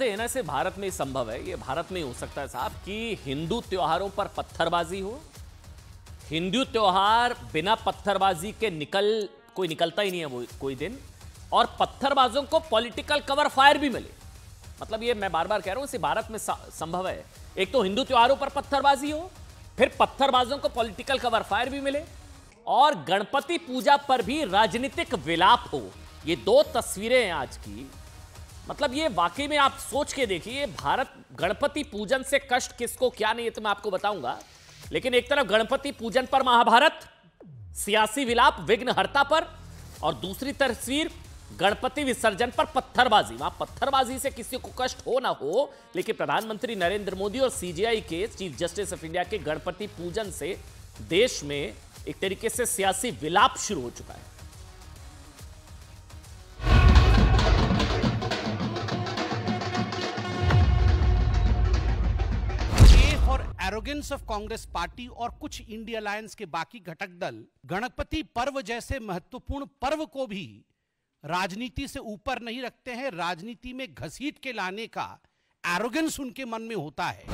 जानते हैं ना, इसे भारत में संभव है, ये भारत में ही हो सकता है साहब कि हिंदू त्योहारों पर पत्थरबाजी हो। हिंदू त्योहार बिना पत्थरबाजी के कोई निकलता ही नहीं है वो कोई दिन, और पत्थरबाजों को पॉलिटिकल कवर फायर भी मिले। मतलब ये मैं बार बार कह रहा हूं, इसे भारत में संभव है। एक तो हिंदू त्योहारों पर पत्थरबाजी हो, फिर पत्थरबाजों को पॉलिटिकल कवर फायर भी मिले, और गणपति पूजा पर भी राजनीतिक विलाप हो। ये दो तस्वीरें हैं आज की। मतलब ये वाकई में आप सोच के देखिए, भारत गणपति पूजन से कष्ट किसको क्या नहीं है तो मैं आपको बताऊंगा, लेकिन एक तरफ गणपति पूजन पर महाभारत, सियासी विलाप विघ्नहर्ता पर, और दूसरी तस्वीर गणपति विसर्जन पर पत्थरबाजी। वहां पत्थरबाजी से किसी को कष्ट हो ना हो, लेकिन प्रधानमंत्री नरेंद्र मोदी और सीजेआई के चीफ जस्टिस ऑफ इंडिया के गणपति पूजन से देश में एक तरीके से सियासी विलाप शुरू हो चुका है। एरोगेंस ऑफ कांग्रेस पार्टी और कुछ इंडिया अलायंस के बाकी घटक दल गणपति पर्व जैसे महत्वपूर्ण पर्व को भी राजनीति से ऊपर नहीं रखते हैं। राजनीति में घसीट के लाने का एरोगेंस उनके मन में होता है।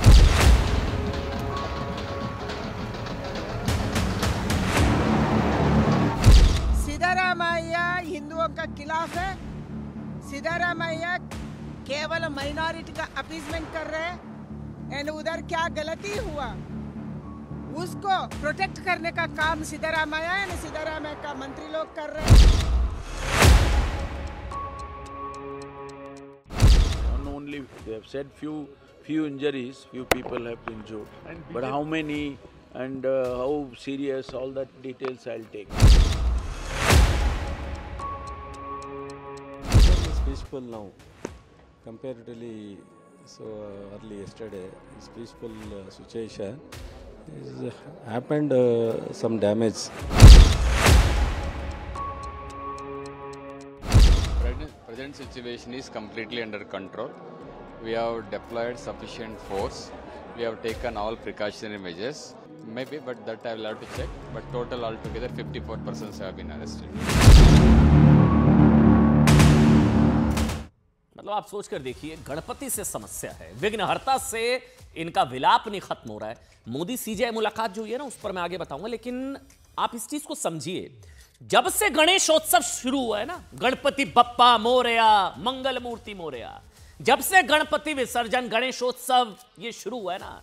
सिद्धरामैया हिंदुओं का खिलाफ है। सिद्धरामैया केवल माइनॉरिटी का अपीजमेंट कर रहे हैं, एंड उधर क्या गलती हुआ उसको प्रोटेक्ट करने का काम सिद्धरामैया एंड सिद्धरामैया का मंत्री लोग कर रहे हैं। Only they have said few injuries, few people have been injured, but how many and how serious, all that details I'll take. It's peaceful now, comparatively. So early yesterday, this peaceful situation is happened some damage. Present situation is completely under control. We have deployed sufficient force. We have taken all precautionary measures. Maybe, but that I will have to check. But total altogether, 54 persons have been arrested. मतलब आप सोच कर देखिए, गणपति से समस्या है, विघ्नहर्ता से इनका विलाप नहीं खत्म हो रहा है। मोदी सीजेआई मुलाकात जो हुई है ना, उस पर मैं आगे बताऊंगा, लेकिन आप इस चीज को समझिए। जब से गणेशोत्सव शुरू हुआ है ना, गणपति बप्पा मोरया, मंगल मूर्ति मोरया, जब से गणपति विसर्जन गणेशोत्सव ये शुरू हुआ है ना,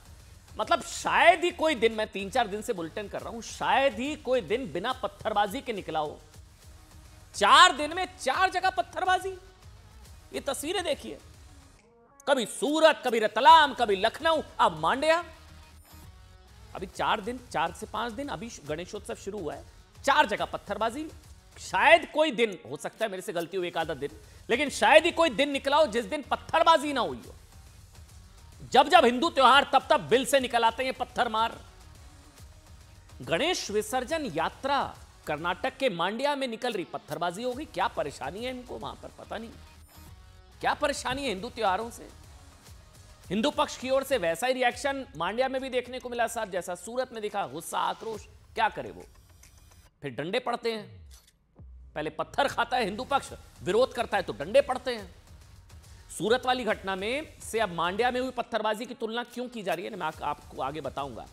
मतलब शायद ही कोई दिन, मैं 3-4 दिन से बुलेटिन कर रहा हूं, शायद ही कोई दिन बिना पत्थरबाजी के निकला हो। 4 दिन में 4 जगह पत्थरबाजी। ये तस्वीरें देखिए, कभी सूरत, कभी रतलाम, कभी लखनऊ, अब मांड्या। अभी 4 से 5 दिन अभी गणेशोत्सव शुरू हुआ है, 4 जगह पत्थरबाजी। शायद कोई दिन, हो सकता है मेरे से गलती हो एक आधा दिन, लेकिन शायद ही कोई दिन निकला हो जिस दिन पत्थरबाजी ना हुई हो। जब जब हिंदू त्योहार तब तब बिल से निकल आते हैं पत्थर मार। गणेश विसर्जन यात्रा कर्नाटक के मांड्या में निकल रही, पत्थरबाजी हो गई। क्या परेशानी है इनको वहां पर, पता नहीं क्या परेशानी है हिंदू त्योहारों से। हिंदू पक्ष की ओर से वैसा ही रिएक्शन मांड्या में भी देखने को मिला साहब, जैसा सूरत में दिखा, गुस्सा, आक्रोश। क्या करे वो, फिर डंडे पड़ते हैं। पहले पत्थर खाता है हिंदू पक्ष, विरोध करता है तो डंडे पड़ते हैं। सूरत वाली घटना में से अब मांड्या में हुई पत्थरबाजी की तुलना क्यों की जा रही है, मैं आपको आगे बताऊंगा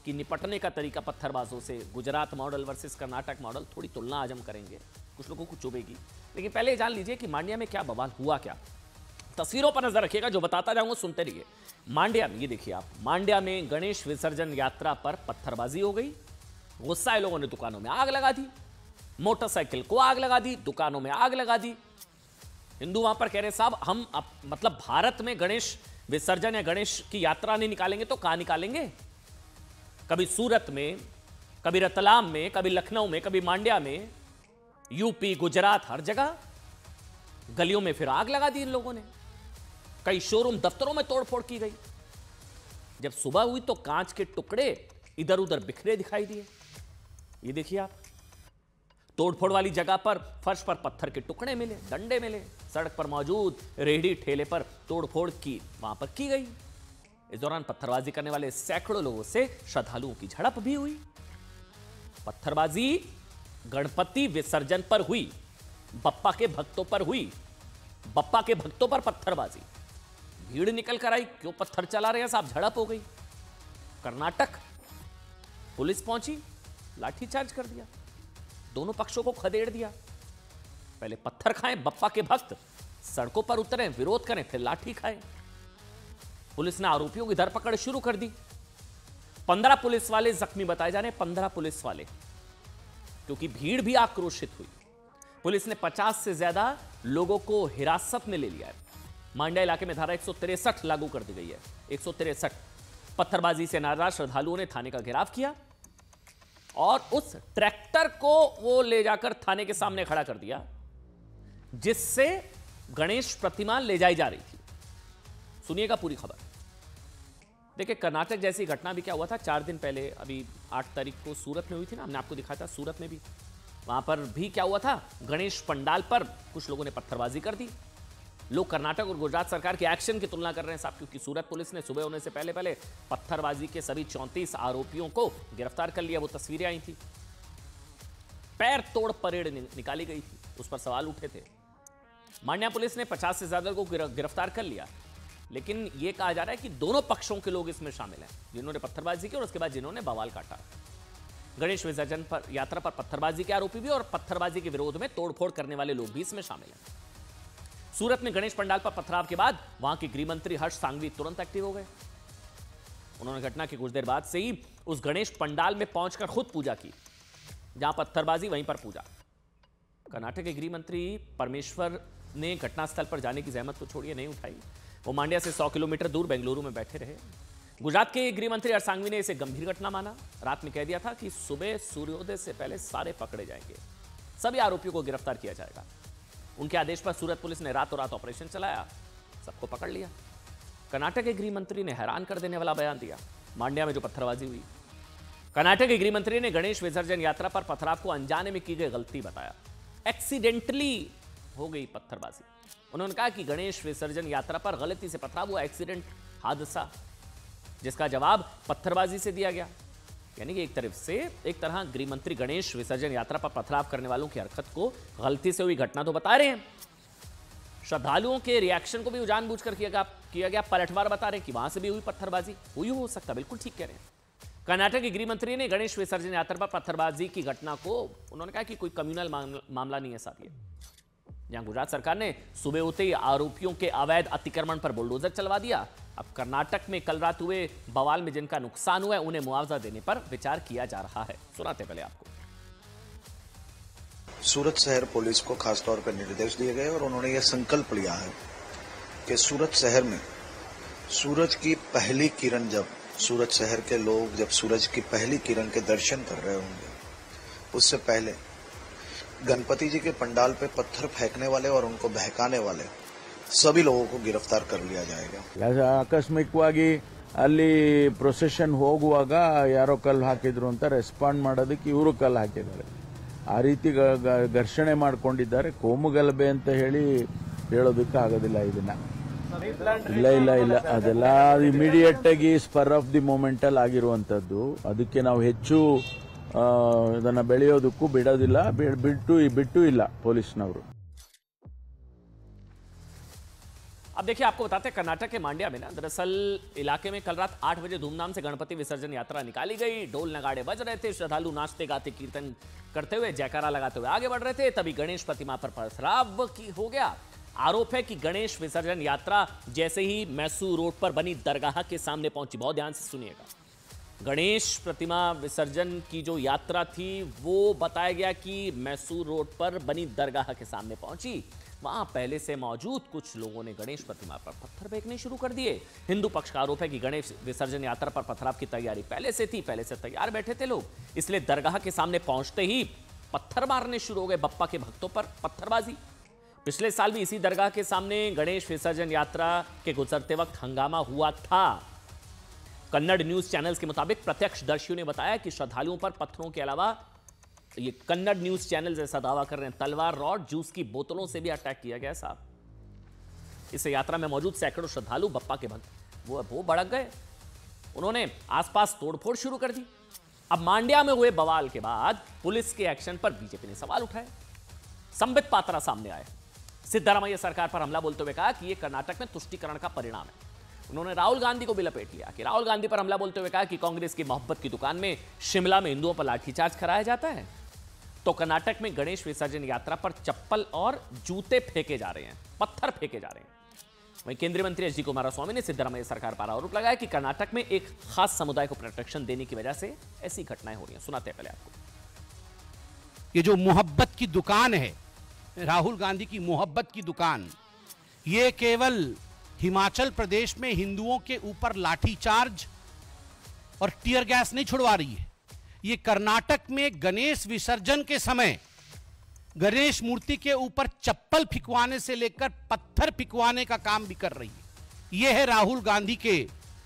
कि निपटने का तरीका पत्थरबाजों से, Gujarat model versus Karnataka model, थोड़ी तुलना आज हम करेंगे, कुछ लोगों को चुभेगी। लेकिन पहले जान लीजिए कि मांड्या में क्या बवाल हुआ। क्या तस्वीरों पर नजर रखिएगा, जो बताता जाऊंगा सुनते रहिए। मांड्या में, ये देखिए आप, मांड्या में गणेश विसर्जन यात्रा पर पत्थरबाजी हो गई। गुस्साए लोगों ने दुकानों में आग लगा दी, मोटरसाइकिल को आग लगा दी, दुकानों में आग लगा दी। हिंदू वहां पर कह रहे साहब, हम मतलब भारत में गणेश विसर्जन या गणेश की यात्रा नहीं निकालेंगे तो कहां निकालेंगे। कभी सूरत में, कभी रतलाम में, कभी लखनऊ में, कभी मांड्या में, यूपी, गुजरात, हर जगह गलियों में फिर आग लगा दी इन लोगों ने। कई शोरूम, दफ्तरों में तोड़फोड़ की गई। जब सुबह हुई तो कांच के टुकड़े इधर उधर बिखरे दिखाई दिए। ये देखिए आप, तोड़फोड़ वाली जगह पर फर्श पर पत्थर के टुकड़े मिले, डंडे मिले। सड़क पर मौजूद रेहड़ी ठेले पर तोड़फोड़ की वहां पर की गई। इस दौरान पत्थरबाजी करने वाले सैकड़ों लोगों से श्रद्धालुओं की झड़प भी हुई। पत्थरबाजी गणपति विसर्जन पर हुई, बप्पा के भक्तों पर हुई, बप्पा के भक्तों पर पत्थरबाजी। भीड़ निकल कर आई, क्यों पत्थर चला रहे हैं साहब, झड़प हो गई। कर्नाटक पुलिस पहुंची, लाठीचार्ज कर दिया, दोनों पक्षों को खदेड़ दिया। पहले पत्थर खाएं बप्पा के भक्त, सड़कों पर उतरे, विरोध करें, फिर लाठी खाएं। पुलिस ने आरोपियों की धरपकड़ शुरू कर दी। 15 पुलिस वाले जख्मी बताए जा रहे हैं, 15 पुलिस वाले, क्योंकि भीड़ भी आक्रोशित हुई। पुलिस ने 50 से ज्यादा लोगों को हिरासत में ले लिया है। मांड्या इलाके में धारा 163 लागू कर दी गई है। 163 पत्थरबाजी से नाराज श्रद्धालुओं ने थाने का घेराव किया और उस ट्रैक्टर को वो ले जाकर थाने के सामने खड़ा कर दिया जिससे गणेश प्रतिमा ले जाई जा रही थी। सुनिएगा पूरी खबर। देखिए, कर्नाटक जैसी घटना भी क्या हुआ था 4 दिन पहले, अभी 8 तारीख को सूरत में हुई थी ना, हमने आपको दिखाया था। सूरत में भी, वहां पर भी क्या हुआ था, गणेश पंडाल पर कुछ लोगों ने पत्थरबाजी कर दी। लोग कर्नाटक और गुजरात सरकार के एक्शन की तुलना कर रहे हैं साहब, क्योंकि सूरत पुलिस ने सुबह होने से पहले पहले पत्थरबाजी के सभी 34 आरोपियों को गिरफ्तार कर लिया। वो तस्वीरें आई थी, पैर तोड़ परेड निकाली गई थी, उस पर सवाल उठे थे। मांड्या पुलिस ने 50 से ज्यादा को गिरफ्तार कर लिया, लेकिन यह कहा जा रहा है कि दोनों पक्षों के लोग इसमें शामिल हैं, जिन्होंने पत्थरबाजी की और उसके बाद जिन्होंने बवाल काटा। गणेश विसर्जन पर यात्रा पर पत्थरबाजी के आरोपी भी और पत्थरबाजी के विरोध में तोड़फोड़ करने वाले लोग भी इसमें शामिल हैं। सूरत में गणेश पंडाल पर पथराव के बाद वहां के गृह मंत्री हर्ष सांघवी तुरंत एक्टिव हो गए। उन्होंने घटना के कुछ देर बाद से ही उस गणेश पंडाल में पहुंचकर खुद पूजा की, जहां पत्थरबाजी वहीं पर पूजा। कर्नाटक के गृह मंत्री परमेश्वर ने घटनास्थल पर जाने की जहमत तो छोड़िए नहीं उठाई। वो मांड्या से 100 किलोमीटर दूर बेंगलुरु में बैठे रहे। गुजरात के गृह मंत्री हर्ष सांघवी ने इसे गंभीर घटना माना। रात में कह दिया था कि सुबह सूर्योदय से पहले सारे पकड़े जाएंगे, सभी आरोपियों को गिरफ्तार किया जाएगा। उनके आदेश पर सूरत पुलिस ने रातों रात ऑपरेशन चलाया, सबको पकड़ लिया। कर्नाटक के गृह मंत्री ने हैरान कर देने वाला बयान दिया। मांड्या में जो पत्थरबाजी हुई, कर्नाटक के गृह मंत्री ने गणेश विसर्जन यात्रा पर पथराव को अनजाने में की गई गलती बताया। एक्सीडेंटली हो गई पत्थरबाजी। उन्होंने कहा कि गणेश विसर्जन यात्रा पर गलती से पथराव हुआ, एक्सीडेंट, हादसा, जिसका जवाब पत्थरबाजी से दिया गया। यानी कि एक तरह गृह मंत्री गणेश विसर्जन यात्रा पर पथराव करने वालों की हरकत को गलती से हुई घटना तो बता रहे हैं। श्रद्धालुओं के रिएक्शन को भी जानबूझकर किया गया पलटवार बता रहे हैं कि वहां से भी हुई पत्थरबाजी, हुई हो सकता, बिल्कुल ठीक कह रहे हैं। कर्नाटक के गृह मंत्री ने गणेश विसर्जन यात्रा पर पत्थरबाजी की घटना को उन्होंने कहा कि कोई कम्युनल मामला नहीं है साहब। ये जहां गुजरात सरकार ने सुबह होते ही आरोपियों के अवैध अतिक्रमण पर बुलडोजर चलवा दिया, अब कर्नाटक में कल रात हुए बवाल में जिनका नुकसान हुआ है उन्हें मुआवजा देने पर विचार किया जा रहा है। सुनाते पहले आपको। सूरत शहर पुलिस को खासतौर पर निर्देश दिए गए और उन्होंने यह संकल्प लिया है कि सूरत शहर में सूरज की पहली किरण, जब सूरत शहर के लोग जब सूरज की पहली किरण के दर्शन कर रहे होंगे, उससे पहले गणपति जी के पंडाल पे पत्थर फेंकने वाले और उनको बहकाने वाले सभी लोगों को गिरफ्तार कर लिया जाएगा। ಆಕಸ್ಮಿಕವಾಗಿ ಅಲ್ಲಿ ಪ್ರೊಸೆಷನ್ ಹೋಗುವಾಗ ಯಾರೋ ಕಲ್ಲು ಹಾಕಿದ್ರು ಅಂತ ರೆಸ್ಪಾಂಡ್ ಮಾಡೋದಕ್ಕೆ ಇವರು ಕಲ್ಲು ಹಾಕಿದ್ದಾರೆ. ಆ ರೀತಿ ಘರ್ಷಣೆ ಮಾಡ್ಕೊಂಡಿದ್ದಾರೆ. ಕೋಮುಗಲಭೆ ಅಂತ ಹೇಳೋದಕ್ಕೆ ಆಗೋದಿಲ್ಲ ಇದನ್ನ. ಇಲ್ಲ ಅದೆಲ್ಲ ಇಮಿಡಿಯೇಟ್ ಆಗಿ ಸ್ಪರ್ ಆಫ್ ದಿ ಮೂಮೆಂಟ್ ಅಲ್ಲಿ ಆಗಿರುವಂತದ್ದು. ಅದಕ್ಕೆ ನಾವು ಹೆಚ್ಚು ಇದನ್ನ ಬೆಳೆಯೋದಕ್ಕೂ ಬಿಡೋದಿಲ್ಲ, ಬಿಟ್ಟು ಇಲ್ಲ ಪೊಲೀಸ್ನವರು. अब देखिए, आपको बताते हैं कर्नाटक के मांड्या में ना, दरअसल इलाके में कल रात 8 बजे धूमधाम से गणपति विसर्जन यात्रा निकाली गई। ढोल नगाड़े बज रहे थे, श्रद्धालु नाचते गाते कीर्तन करते हुए जयकारा लगाते हुए आगे बढ़ रहे थे। तभी गणेश प्रतिमा पर पथराव हो गया। आरोप है कि गणेश विसर्जन यात्रा जैसे ही मैसूर रोड पर बनी दरगाह के सामने पहुंची, बहुत ध्यान से सुनिएगा, गणेश प्रतिमा विसर्जन की जो यात्रा थी वो बताया गया कि मैसूर रोड पर बनी दरगाह के सामने पहुंची। वहां पहले से मौजूद कुछ लोगों ने गणेश प्रतिमा पर पत्थर फेंकने शुरू कर दिए। हिंदू पक्ष का आरोप है कि गणेश विसर्जन यात्रा पर पथराव की तैयारी पहले से थी, पहले से तैयार बैठे थे लोग, इसलिए दरगाह के सामने पहुंचते ही पत्थर मारने शुरू हो गए। बप्पा के भक्तों पर पत्थरबाजी। पिछले साल भी इसी दरगाह के सामने गणेश विसर्जन यात्रा के गुजरते वक्त हंगामा हुआ था। कन्नड़ न्यूज चैनल्स के मुताबिक प्रत्यक्षदर्शियों ने बताया कि श्रद्धालुओं पर पत्थरों के अलावा, ये कन्नड़ न्यूज चैनल जैसा दावा कर रहे हैं, तलवार, रॉड, जूस की बोतलों से भी अटैक किया गया साहब। इस यात्रा में मौजूद सैकड़ों श्रद्धालु बप्पा के भक्त वो भड़क गए। उन्होंने आसपास तोड़फोड़ शुरू कर दी। अब मांड्या में हुए बवाल के बाद पुलिस के एक्शन पर बीजेपी ने सवाल उठाए। संबित पात्रा सामने आए। सिद्धरामैया सरकार पर हमला बोलते हुए कहा कि यह कर्नाटक में तुष्टीकरण का परिणाम है। उन्होंने राहुल गांधी को भी लपेट लिया कि राहुल गांधी पर हमला बोलते हुए कहा कि कांग्रेस की मोहब्बत की दुकान में शिमला में हिंदुओं पर लाठीचार्ज कराया जाता है, तो कर्नाटक में गणेश विसर्जन यात्रा पर चप्पल और जूते फेंके जा रहे हैं, पत्थर फेंके जा रहे हैं। वहीं केंद्रीय मंत्री एच डी कुमारस्वामी ने सिद्धरामैया सरकार पर आरोप लगाया कि कर्नाटक में एक खास समुदाय को प्रोटेक्शन देने की वजह से ऐसी घटनाएं हो रही हैं। सुनाते हैं पहले आपको। ये जो मोहब्बत की दुकान है, राहुल गांधी की मोहब्बत की दुकान, ये केवल हिमाचल प्रदेश में हिंदुओं के ऊपर लाठीचार्ज और टीयर गैस नहीं छुड़वा रही है, ये कर्नाटक में गणेश विसर्जन के समय गणेश मूर्ति के ऊपर चप्पल फिकवाने से लेकर पत्थर फिकवाने का काम भी कर रही है। यह है राहुल गांधी के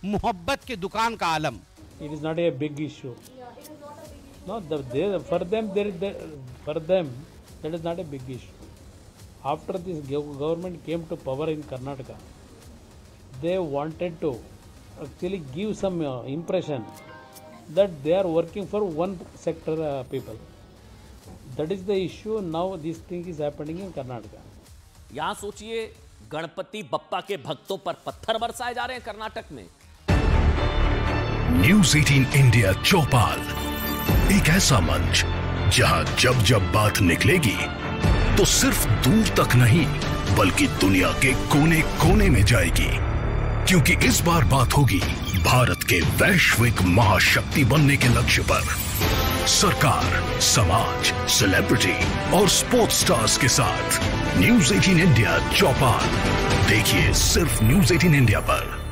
मोहब्बत के दुकान का आलम। It is not a big issue. No, for them that is not a big issue. After this government came to power in Karnataka, they wanted to actually give some impression that they are working for one sector people. That is the issue. Now this thing is happening in Karnataka. यहां सोचिए, गणपति बप्पा के भक्तों पर पत्थर बरसाए जा रहे हैं कर्नाटक में। न्यूज़ 18 इंडिया चौपाल, एक ऐसा मंच जहां जब जब बात निकलेगी तो सिर्फ दूर तक नहीं बल्कि दुनिया के कोने कोने में जाएगी, क्योंकि इस बार बात होगी भारत के वैश्विक महाशक्ति बनने के लक्ष्य पर। सरकार, समाज, सेलिब्रिटी और स्पोर्ट्स स्टार्स के साथ न्यूज़ 18 इंडिया चौपाल देखिए सिर्फ न्यूज़ 18 इंडिया पर।